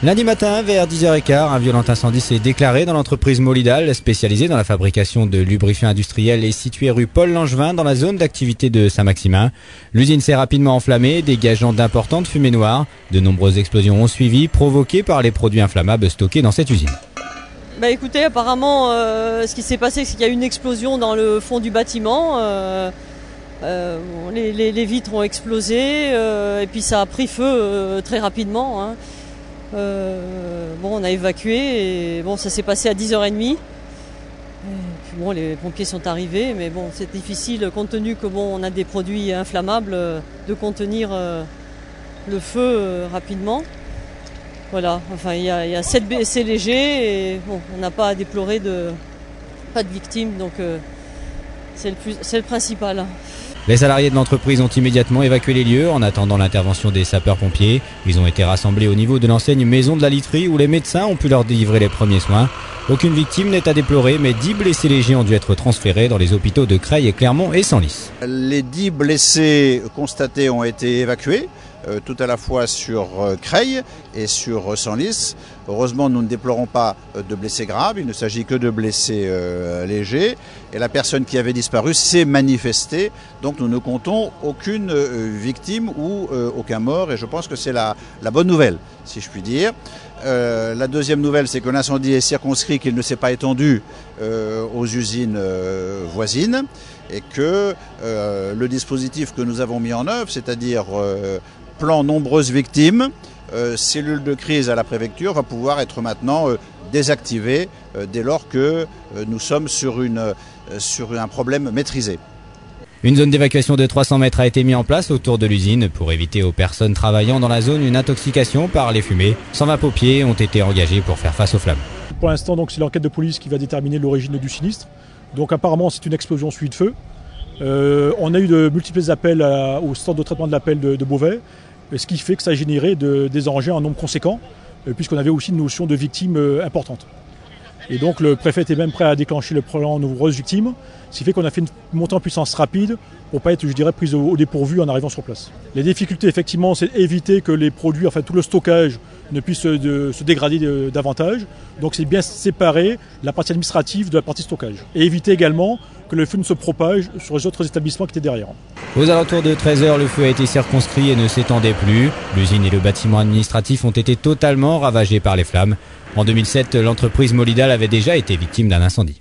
Lundi matin, vers 10h15, un violent incendie s'est déclaré dans l'entreprise Molidal, spécialisée dans la fabrication de lubrifiants industriels et située rue Paul Langevin, dans la zone d'activité de Saint-Maximin. L'usine s'est rapidement enflammée, dégageant d'importantes fumées noires. De nombreuses explosions ont suivi, provoquées par les produits inflammables stockés dans cette usine. Écoutez, apparemment, ce qui s'est passé, c'est qu'il y a eu une explosion dans le fond du bâtiment. Les vitres ont explosé et puis ça a pris feu très rapidement. On a évacué et ça s'est passé à 10h30. Les pompiers sont arrivés, mais c'est difficile compte tenu que on a des produits inflammables de contenir le feu rapidement. Voilà, il y a 7 blessés légers et on n'a pas à déplorer pas de victimes, donc c'est le principal. Les salariés de l'entreprise ont immédiatement évacué les lieux en attendant l'intervention des sapeurs-pompiers. Ils ont été rassemblés au niveau de l'enseigne Maison de la Literie où les médecins ont pu leur délivrer les premiers soins. Aucune victime n'est à déplorer, mais 10 blessés légers ont dû être transférés dans les hôpitaux de Creil et Clermont et Senlis. Les 10 blessés constatés ont été évacués, tout à la fois sur Creil et sur Senlis. Heureusement, nous ne déplorons pas de blessés graves, il ne s'agit que de blessés légers. Et la personne qui avait disparu s'est manifestée, donc nous ne comptons aucune victime ou aucun mort, et je pense que c'est la bonne nouvelle, si je puis dire. La deuxième nouvelle, c'est que l'incendie est circonscrit, qu'il ne s'est pas étendu aux usines voisines, et que le dispositif que nous avons mis en œuvre, c'est-à-dire plan nombreuses victimes, cellule de crise à la préfecture, va pouvoir être maintenant désactivée dès lors que nous sommes sur un problème maîtrisé. Une zone d'évacuation de 300 mètres a été mise en place autour de l'usine pour éviter aux personnes travaillant dans la zone une intoxication par les fumées. 120 pompiers ont été engagés pour faire face aux flammes. Pour l'instant, c'est l'enquête de police qui va déterminer l'origine du sinistre. Donc apparemment, c'est une explosion suivie de feu. On a eu de multiples appels au centre de traitement de l'appel de Beauvais, ce qui fait que ça a généré des engins en nombre conséquent, puisqu'on avait aussi une notion de victimes importante. Et donc le préfet était même prêt à déclencher le plan nombreuses victimes, ce qui fait qu'on a fait une montée en puissance rapide pour ne pas être, prise au dépourvu en arrivant sur place. Les difficultés, effectivement, c'est éviter que les produits, tout le stockage ne puisse se dégrader davantage. Donc c'est bien séparer la partie administrative de la partie stockage. Et éviter également que le feu ne se propage sur les autres établissements qui étaient derrière. Aux alentours de 13h, le feu a été circonscrit et ne s'étendait plus. L'usine et le bâtiment administratif ont été totalement ravagés par les flammes. En 2007, l'entreprise Molidal avait déjà été victime d'un incendie.